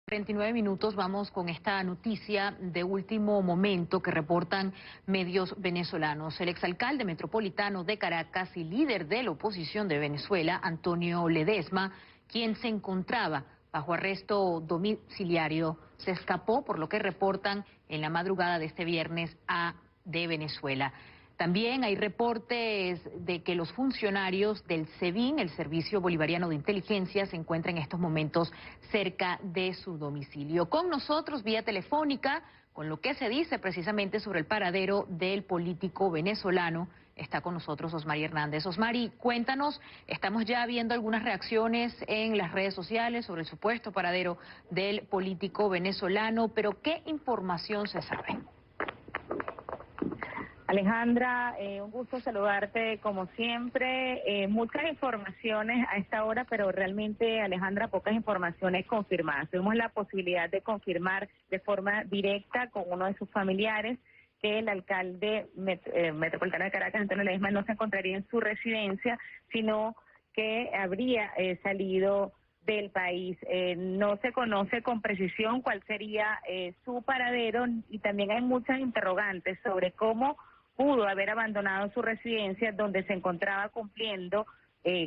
29 minutos vamos con esta noticia de último momento que reportan medios venezolanos. El exalcalde metropolitano de Caracas y líder de la oposición de Venezuela, Antonio Ledezma, quien se encontraba bajo arresto domiciliario, se escapó, por lo que reportan en la madrugada de este viernes de Venezuela. También hay reportes de que los funcionarios del SEBIN, el Servicio Bolivariano de Inteligencia, se encuentran en estos momentos cerca de su domicilio. Con nosotros, vía telefónica, con lo que se dice precisamente sobre el paradero del político venezolano, está con nosotros Osmari Hernández. Osmari, cuéntanos, estamos ya viendo algunas reacciones en las redes sociales sobre el supuesto paradero del político venezolano, pero ¿qué información se sabe? Alejandra, un gusto saludarte como siempre. Muchas informaciones a esta hora, pero realmente, Alejandra, pocas informaciones confirmadas. Tuvimos la posibilidad de confirmar de forma directa con uno de sus familiares que el alcalde metropolitano de Caracas, Antonio Ledezma, no se encontraría en su residencia, sino que habría salido del país. No se conoce con precisión cuál sería su paradero y también hay muchas interrogantes sobre cómo pudo haber abandonado su residencia donde se encontraba cumpliendo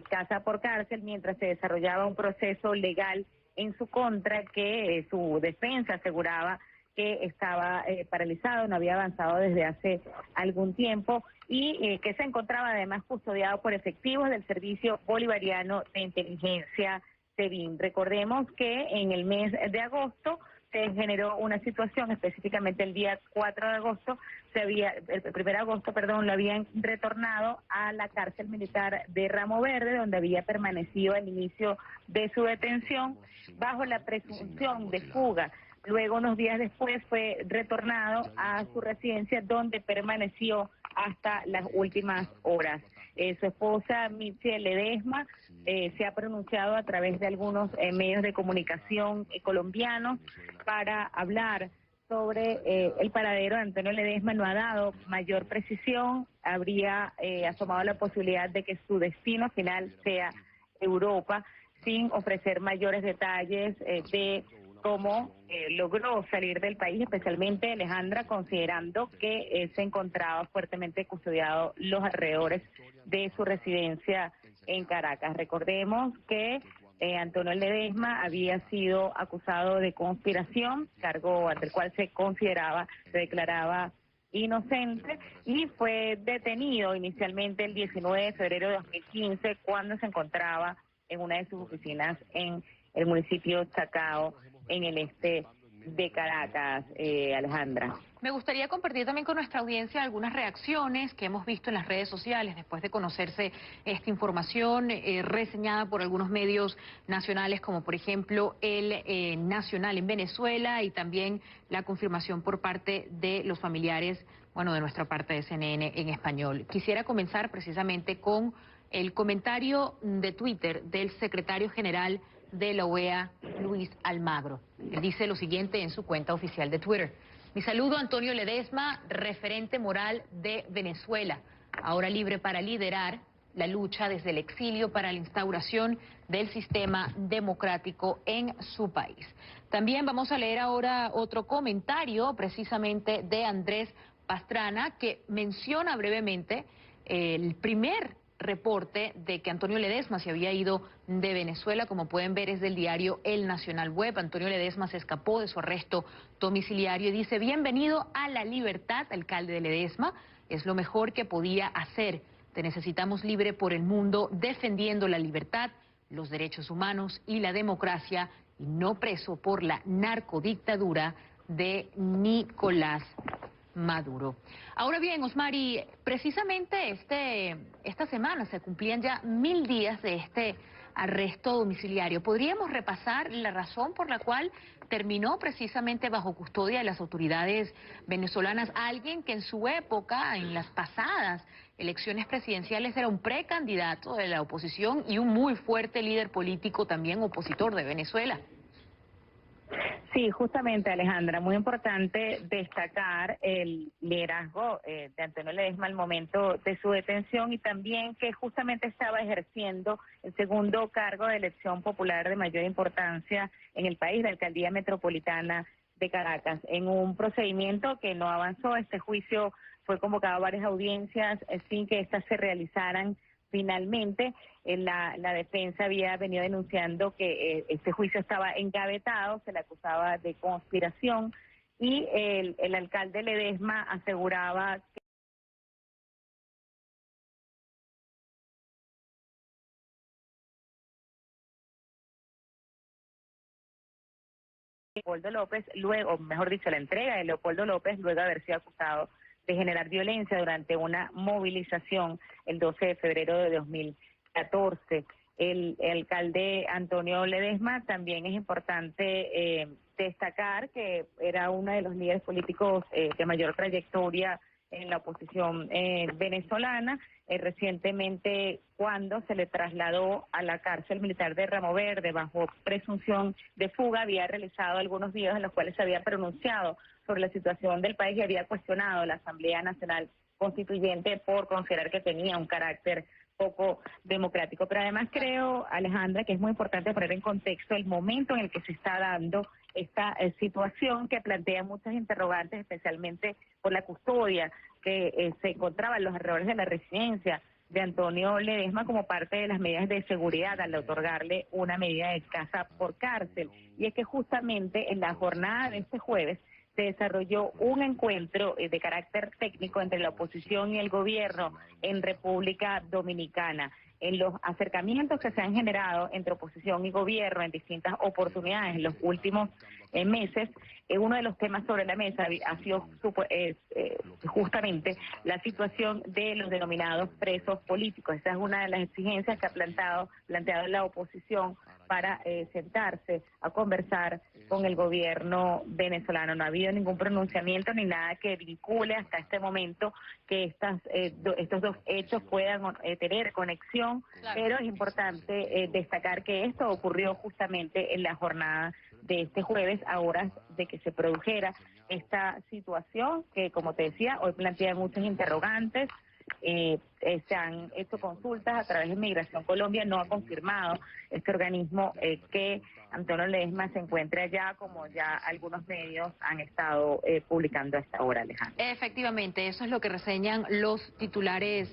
casa por cárcel mientras se desarrollaba un proceso legal en su contra que su defensa aseguraba que estaba paralizado, no había avanzado desde hace algún tiempo y que se encontraba además custodiado por efectivos del Servicio Bolivariano de Inteligencia SEBIN. Recordemos que en el mes de agosto se generó una situación, específicamente el día 4 de agosto, el 1 de agosto, lo habían retornado a la cárcel militar de Ramo Verde, donde había permanecido al inicio de su detención, bajo la presunción de fuga. Luego, unos días después, fue retornado a su residencia, donde permaneció hasta las últimas horas. Su esposa, Michelle Ledezma, se ha pronunciado a través de algunos medios de comunicación colombianos para hablar sobre el paradero de Antonio Ledezma. No ha dado mayor precisión, habría asomado la posibilidad de que su destino final sea Europa, sin ofrecer mayores detalles de cómo logró salir del país, especialmente Alejandra, considerando que se encontraba fuertemente custodiado los alrededores de su residencia en Caracas. Recordemos que Antonio Ledezma había sido acusado de conspiración, cargo ante el cual se declaraba inocente, y fue detenido inicialmente el 19 de febrero de 2015 cuando se encontraba en una de sus oficinas en el municipio Chacao, en el este de Caracas, Alejandra. Me gustaría compartir también con nuestra audiencia algunas reacciones que hemos visto en las redes sociales después de conocerse esta información reseñada por algunos medios nacionales, como por ejemplo el Nacional en Venezuela, y también la confirmación por parte de los familiares, bueno, de nuestra parte de CNN en español. Quisiera comenzar precisamente con el comentario de Twitter del secretario general de la OEA, Luis Almagro. Él dice lo siguiente en su cuenta oficial de Twitter: mi saludo a Antonio Ledezma, referente moral de Venezuela, ahora libre para liderar la lucha desde el exilio para la instauración del sistema democrático en su país. También vamos a leer ahora otro comentario precisamente de Andrés Pastrana, que menciona brevemente el primer reporte de que Antonio Ledezma se había ido de Venezuela. Como pueden ver, es del diario El Nacional Web. Antonio Ledezma se escapó de su arresto domiciliario y dice: bienvenido a la libertad, alcalde de Ledezma, es lo mejor que podía hacer. Te necesitamos libre por el mundo, defendiendo la libertad, los derechos humanos y la democracia, y no preso por la narcodictadura de Nicolás Maduro. Ahora bien, Osmari, precisamente esta semana se cumplían ya 1000 días de este arresto domiciliario. ¿Podríamos repasar la razón por la cual terminó precisamente bajo custodia de las autoridades venezolanas? Alguien que en su época, en las pasadas elecciones presidenciales, era un precandidato de la oposición y un muy fuerte líder político también opositor de Venezuela. Sí, justamente, Alejandra, muy importante destacar el liderazgo de Antonio Ledesma al momento de su detención y también que justamente estaba ejerciendo el segundo cargo de elección popular de mayor importancia en el país, la alcaldía metropolitana de Caracas, en un procedimiento que no avanzó. Este juicio fue convocado a varias audiencias sin que éstas se realizaran. Finalmente, la defensa había venido denunciando que este juicio estaba engavetado, se le acusaba de conspiración y el alcalde Ledesma aseguraba que Leopoldo López, luego, mejor dicho, la entrega de Leopoldo López, luego de haber sido acusado de generar violencia durante una movilización el 12 de febrero de 2014. El alcalde Antonio Ledesma también es importante destacar que era uno de los líderes políticos de mayor trayectoria en la oposición venezolana. Recientemente, cuando se le trasladó a la cárcel militar de Ramo Verde bajo presunción de fuga, había realizado algunos videos en los cuales se había pronunciado sobre la situación del país y había cuestionado la Asamblea Nacional Constituyente por considerar que tenía un carácter poco democrático. Pero además creo, Alejandra, que es muy importante poner en contexto el momento en el que se está dando esta situación que plantea muchas interrogantes, especialmente por la custodia que se encontraba en los alrededores de la residencia de Antonio Ledesma como parte de las medidas de seguridad al otorgarle una medida de casa por cárcel. Y es que justamente en la jornada de este jueves se desarrolló un encuentro de carácter técnico entre la oposición y el gobierno en República Dominicana. En los acercamientos que se han generado entre oposición y gobierno en distintas oportunidades en los últimos meses, uno de los temas sobre la mesa ha sido justamente la situación de los denominados presos políticos. Esa es una de las exigencias que ha planteado la oposición para sentarse a conversar con el gobierno venezolano. No ha habido ningún pronunciamiento ni nada que vincule hasta este momento que estos dos hechos puedan tener conexión, pero es importante destacar que esto ocurrió justamente en la jornada de este jueves, a horas de que se produjera esta situación que, como te decía, hoy plantea muchos interrogantes. Se han hecho consultas a través de Migración Colombia, no ha confirmado este organismo que Antonio Ledesma se encuentra allá, como ya algunos medios han estado publicando a esta hora, Alejandro. Efectivamente, eso es lo que reseñan los titulares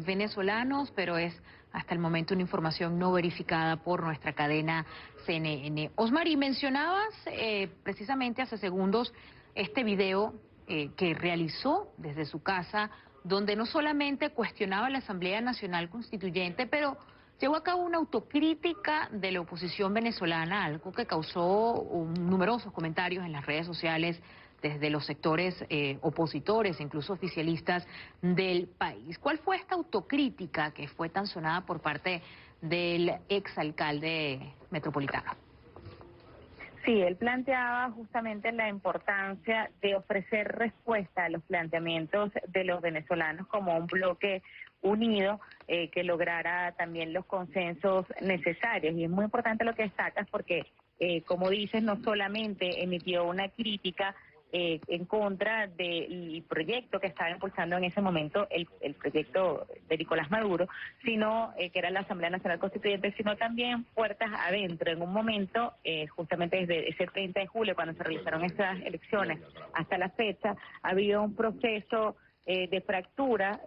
venezolanos, pero es hasta el momento una información no verificada por nuestra cadena CNN. Osmar, y mencionabas precisamente hace segundos este video que realizó desde su casa, donde no solamente cuestionaba la Asamblea Nacional Constituyente, pero llevó a cabo una autocrítica de la oposición venezolana, algo que causó numerosos comentarios en las redes sociales desde los sectores opositores, incluso oficialistas del país. ¿Cuál fue esta autocrítica que fue tan sonada por parte del exalcalde metropolitano? Sí, él planteaba justamente la importancia de ofrecer respuesta a los planteamientos de los venezolanos como un bloque unido que lograra también los consensos necesarios. Y es muy importante lo que destacas porque, como dices, no solamente emitió una crítica en contra del proyecto que estaba impulsando en ese momento el proyecto de Nicolás Maduro, sino que era la Asamblea Nacional Constituyente, sino también puertas adentro. En un momento, justamente desde ese 30 de julio, cuando se realizaron esas elecciones, hasta la fecha, ha habido un proceso de fractura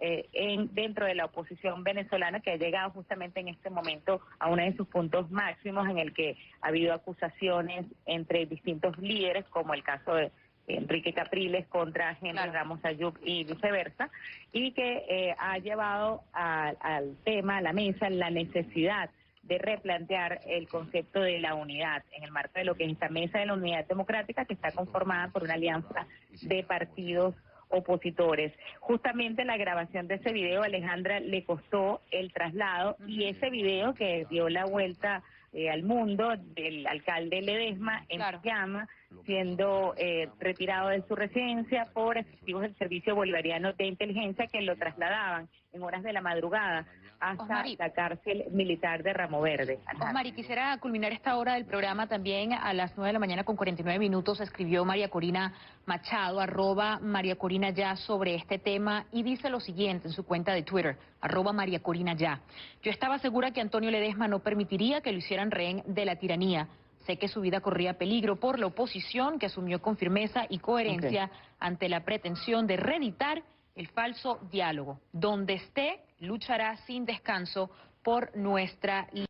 dentro de la oposición venezolana que ha llegado justamente en este momento a uno de sus puntos máximos, en el que ha habido acusaciones entre distintos líderes, como el caso de Enrique Capriles contra Henry Ramos Ayub y viceversa, y que ha llevado al tema, a la mesa, la necesidad de replantear el concepto de la unidad en el marco de lo que es esta mesa de la unidad democrática, que está conformada por una alianza de partidos opositores. Justamente la grabación de ese video, Alejandra, le costó el traslado, y ese video que dio la vuelta al mundo del alcalde Ledesma en llama, siendo retirado de su residencia por efectivos del Servicio Bolivariano de Inteligencia que lo trasladaban en horas de la madrugada hasta Osmari, la cárcel militar de Ramo Verde. Osmari, quisiera culminar esta hora del programa también a las 9 de la mañana con 49 minutos. Escribió María Corina Machado, @María Corina Ya, sobre este tema y dice lo siguiente en su cuenta de Twitter, @María Corina Ya. Yo estaba segura que Antonio Ledesma no permitiría que lo hicieran rehén de la tiranía. Sé que su vida corría peligro por la oposición que asumió con firmeza y coherencia ante la pretensión de reeditar el falso diálogo. Donde esté, luchará sin descanso por nuestra